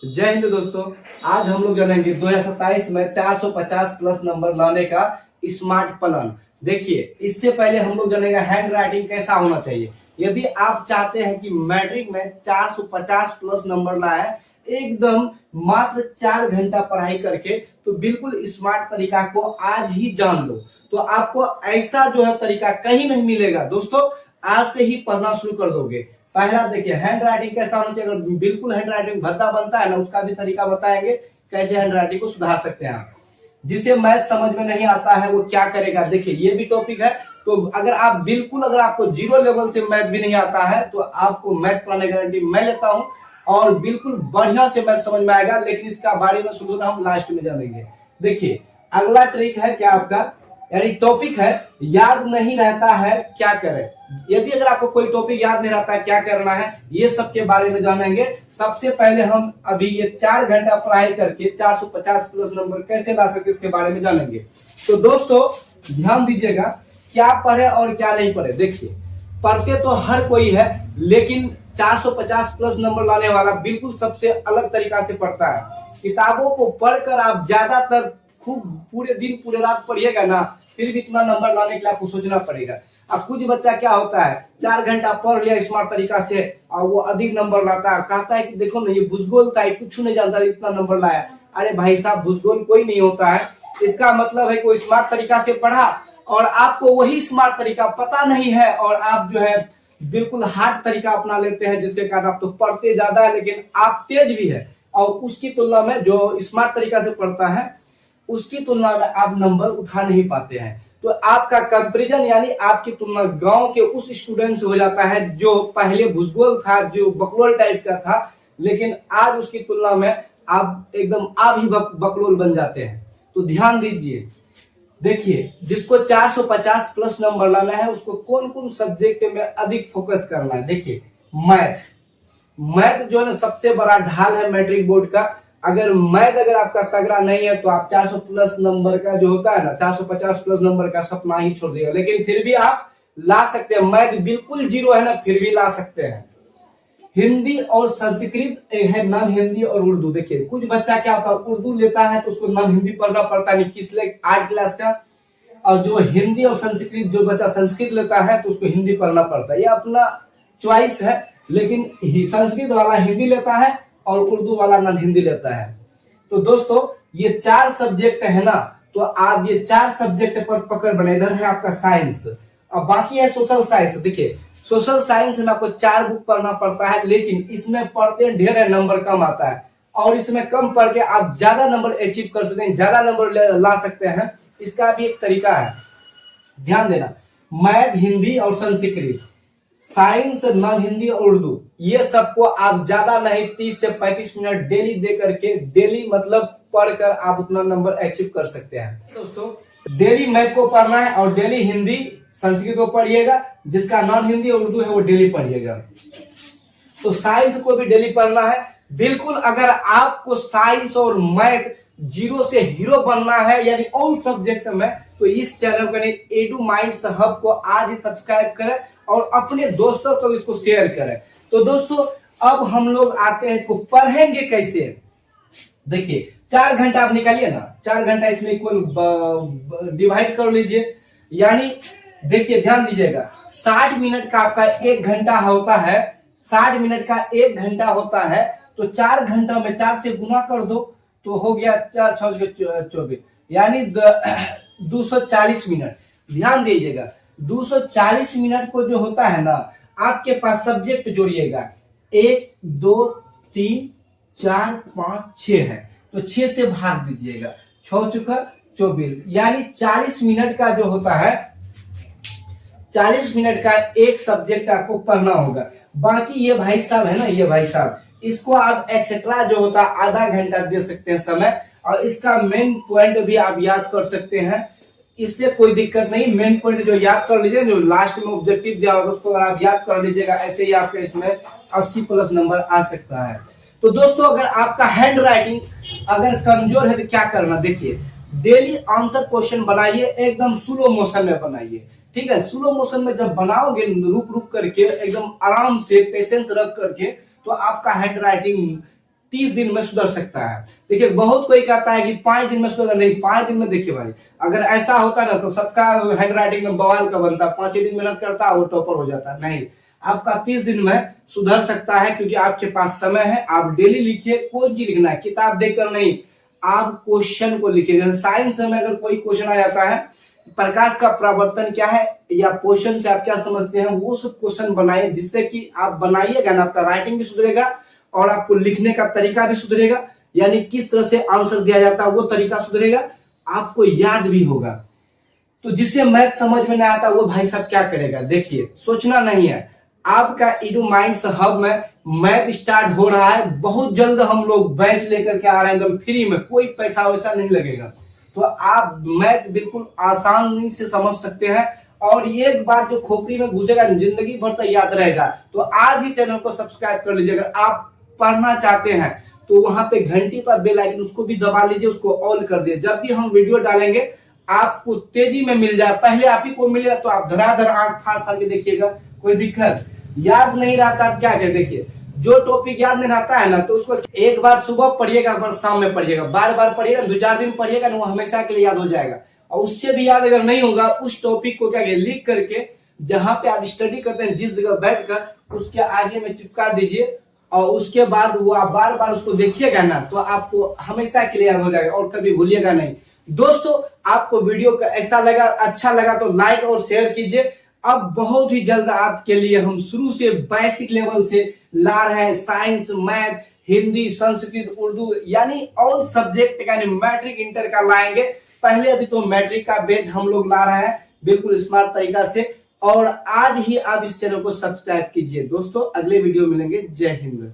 जय हिंद दोस्तों। आज हम लोग जानेंगे 2027 में 450 प्लस नंबर लाने का स्मार्ट प्लान। देखिए, इससे पहले हम लोग जानेंगे हैंड राइटिंग कैसा होना चाहिए। यदि आप चाहते हैं कि मैट्रिक में 450 प्लस नंबर लाए एकदम मात्र 4 घंटा पढ़ाई करके, तो बिल्कुल स्मार्ट तरीका को आज ही जान लो। तो आपको ऐसा जो है तरीका कहीं नहीं मिलेगा दोस्तों। आज से ही पढ़ना शुरू कर दोगे। पहला देखिए, हैंड राइटिंग कैसा होना चाहिए। अगर बिल्कुल हैंड राइटिंग भद्दा बनता है ना, उसका भी तरीका बताएंगे कैसे हैंड राइटिंग को सुधार सकते हैं आप। जिसे मैथ समझ में नहीं आता है वो क्या करेगा, देखिए ये भी टॉपिक है। तो अगर आपको जीरो लेवल से मैथ भी नहीं आता है तो आपको मैथ पढ़ाने गारंटी मैं लेता हूं और बिल्कुल बढ़िया से मैथ समझ में आएगा। लेकिन इसका बारे में सुनो हम लास्ट में जानेंगे। देखिए, अगला ट्रिक है क्या आपका, यानी टॉपिक है याद नहीं रहता है क्या करें। यदि अगर आपको कोई टॉपिक याद नहीं रहता है क्या करना है, ये सब के बारे में जानेंगे। सबसे पहले हम अभी ये 4 घंटा पढ़ाई करके 450 प्लस नंबर कैसे ला सकते इसके बारे में जानेंगे। तो दोस्तों ध्यान दीजिएगा, क्या पढ़े और क्या नहीं पढ़े। देखिए, पढ़ते तो हर कोई है, लेकिन 450 प्लस नंबर लाने वाला बिल्कुल सबसे अलग तरीका से पढ़ता है। किताबों को पढ़कर आप ज्यादातर खूब पूरे दिन पूरे रात पढ़िएगा ना, फिर भी इतना नंबर लाने के लिए आपको सोचना पड़ेगा। अब कुछ बच्चा क्या होता है, 4 घंटा पढ़ लिया स्मार्ट तरीका से और वो अधिक नंबर लाता है, कहता है कि देखो ना ये भूगोल था, कुछ नहीं जानता, इतना नंबर लाया। अरे भाई साहब, भूगोल कोई नहीं होता है। इसका मतलब है कोई स्मार्ट तरीका से पढ़ा और आपको वही स्मार्ट तरीका पता नहीं है और आप जो है बिल्कुल हार्ड तरीका अपना लेते हैं, जिसके कारण आप तो पढ़ते ज्यादा है लेकिन आप तेज भी है। और उसकी तुलना में जो स्मार्ट तरीका से पढ़ता है उसकी तुलना में आप नंबर उठा नहीं पाते हैं। तो आपका कंपैरिजन यानी आपकी तुलना गांव के उस स्टूडेंट से हो जाता है जो पहले भूगोल था, जो बकलोल टाइप का था, लेकिन आज उसकी तुलना में आप एकदम आप ही बकलोल बन जाते हैं। तो ध्यान दीजिए। देखिए, जिसको 450 प्लस नंबर लाना है उसको कौन कौन सब्जेक्ट में अधिक फोकस करना है। देखिए, मैथ जो है ना सबसे बड़ा ढाल है मैट्रिक बोर्ड का। अगर आपका तगड़ा नहीं है तो आप 400 प्लस नंबर का जो होता है ना, 450 प्लस नंबर का सपना ही छोड़ देगा। लेकिन फिर भी आप ला सकते हैं। मैथ बिल्कुल जीरो है ना, फिर भी ला सकते हैं। हिंदी और संस्कृत एक है, नॉन हिंदी और उर्दू। देखिए, कुछ बच्चा क्या होता है, उर्दू लेता है तो उसको नॉन हिंदी पढ़ना पड़ता नहीं, किस लिए 8 क्लास का। और जो हिंदी और संस्कृत, जो बच्चा संस्कृत लेता है तो उसको हिंदी पढ़ना पड़ता है, ये अपना चॉइस है। लेकिन संस्कृत वाला हिंदी लेता है और उर्दू वाला नॉन हिंदी लेता है। तो दोस्तों ये 4 सब्जेक्ट है ना, तो आप ये 4 सब्जेक्ट पर पकड़ बने। इधर है आपका साइंस, अब बाकी है सोशल साइंस। देखिए, सोशल साइंस में आपको 4 बुक पढ़ना पड़ता है, लेकिन इसमें पढ़ते ढेर है, नंबर कम आता है। और इसमें कम पढ़ के आप ज्यादा नंबर अचीव कर सकते हैं, ज्यादा नंबर ला सकते हैं। इसका भी एक तरीका है, ध्यान देना। मैथ, हिंदी और संस्कृत, साइंस, नॉन हिंदी और उर्दू, ये सबको आप ज्यादा नहीं 30 से 35 मिनट डेली दे करके, डेली मतलब पढ़कर आप उतना नंबर अचीव कर सकते हैं। दोस्तों डेली मैथ को पढ़ना है और डेली हिंदी संस्कृत को पढ़िएगा। जिसका नॉन हिंदी और उर्दू है वो डेली पढ़िएगा। तो साइंस को भी डेली पढ़ना है बिल्कुल। अगर आपको साइंस और मैथ जीरो से हीरो बनना है यानी ऑल सब्जेक्ट में, तो इस चैनल को एडू माइंड्स हब को आज ही सब्सक्राइब करें और अपने दोस्तों को इसको शेयर करें। तो दोस्तों अब हम लोग आते हैं, इसको पढ़ेंगे कैसे। देखिए, 4 घंटा आप निकालिए ना, 4 घंटा इसमें इक्वल डिवाइड कर लीजिए। यानी देखिए, ध्यान दीजिएगा, 60 मिनट का आपका 1 घंटा होता है। 60 मिनट का 1 घंटा होता है, तो 4 घंटा में 4 से गुना कर दो तो हो गया 4 6 24, यानी 240 मिनट। ध्यान दीजिएगा, 240 मिनट को जो होता है ना, आपके पास सब्जेक्ट जोड़िएगा 1 2 3 4 5 6 है, तो 6 से भाग दीजिएगा, 6 चुका 24, यानी 40 मिनट का जो होता है, 40 मिनट का एक सब्जेक्ट आपको पढ़ना होगा। बाकी ये भाई साहब है ना, ये भाई साहब, इसको आप एक्सेट्रा जो होता है आधा घंटा दे सकते हैं समय, और इसका मेन पॉइंट भी आप याद कर सकते हैं। इससे कोई दिक्कत नहीं, मेन पॉइंट जो याद कर लीजिए, जो लास्ट में ऑब्जेक्टिव दिया होगा उसको अगर आप याद कर लीजिएगा, ऐसे ही आपके इसमें 80 प्लस नंबर आ सकता है। तो दोस्तों अगर आपका हैंड राइटिंग अगर कमजोर है तो क्या करना, देखिए डेली आंसर क्वेश्चन बनाइए, एकदम स्लो मोशन में बनाइए। ठीक है, स्लो मोशन में जब बनाओगे रुक रुक करके, एकदम आराम से पेशेंस रख करके, तो आपका हैंड राइटिंग 30 दिन में सुधर सकता है। देखिए बहुत कोई कहता है कि 5 दिन में सुधर, नहीं 5 दिन में। देखिए भाई अगर ऐसा होता ना तो सबका हैंड राइटिंग में बवाल का बनता, 5 दिन मेहनत करता वो टॉपर हो जाता। नहीं, आपका 30 दिन में सुधर सकता है क्योंकि आपके पास समय है। आप डेली लिखिए, कौन चीज लिखना है, किताब देखकर नहीं, आप क्वेश्चन को लिखिए। जैसे साइंस में अगर कोई क्वेश्चन आ जाता है प्रकाश का परावर्तन क्या है या क्वेश्चन से आप क्या समझते हैं, वो सब क्वेश्चन बनाइए, जिससे कि आप बनाइएगा ना आपका राइटिंग भी सुधरेगा और आपको लिखने का तरीका भी सुधरेगा, यानी किस तरह से आंसर दिया जाता है वो तरीका सुधरेगा, आपको याद भी होगा। तो जिसे मैथ समझ में नहीं आता वो भाई साहब क्या करेगा। देखिए सोचना नहीं है, आपका इडू माइंड्स हब में मैथ स्टार्ट हो रहा है, बहुत जल्द हम लोग बैच लेकर के आ रहे हैं एकदम फ्री में, कोई पैसा वैसा नहीं लगेगा। तो आप मैथ बिल्कुल आसानी से समझ सकते हैं और एक बार जो खोपड़ी में घुसेगा जिंदगी भर तक याद रहेगा। तो आज ही चैनल को सब्सक्राइब कर लीजिए। अगर आप पढ़ना चाहते हैं तो वहां पे घंटी पर बेल आइकन उसको भी दबा लीजिए, उसको ऑल कर दिए, जब भी हम वीडियो डालेंगे आपको तेजी में मिल जाए। पहले आप ही को मिलेगा तो आप धराधर आंख फाड़ फाड़ के देखिएगा, कोई दिक्कत। याद नहीं रहता क्या करें, देखिए जो टॉपिक याद नहीं रहता है ना तो उसको एक बार सुबह पढ़िएगा, एक बार शाम में पढ़िएगा, बार बार पढ़िएगा, 2-4 दिन पढ़िएगा ना, वो हमेशा के लिए याद हो जाएगा। और उससे भी याद अगर नहीं होगा, उस टॉपिक को क्या लिख करके जहां पे आप स्टडी करते हैं जिस जगह बैठकर उसके आगे में चिपका दीजिए और उसके बाद वो आप बार बार उसको देखिएगा ना तो आपको हमेशा के लिए याद हो जाएगा और कभी भूलिएगा नहीं। दोस्तों आपको वीडियो का ऐसा लगा, अच्छा लगा तो लाइक और शेयर कीजिए। अब बहुत ही जल्द आपके लिए हम शुरू से बेसिक लेवल से ला रहे हैं साइंस, मैथ, हिंदी, संस्कृत, उर्दू, यानी ऑल सब्जेक्ट यानी मैट्रिक इंटर का लाएंगे। पहले अभी तो मैट्रिक का बेच हम लोग ला रहे हैं बिल्कुल स्मार्ट तरीका से। और आज ही आप इस चैनल को सब्सक्राइब कीजिए। दोस्तों अगले वीडियो मिलेंगे। जय हिंद।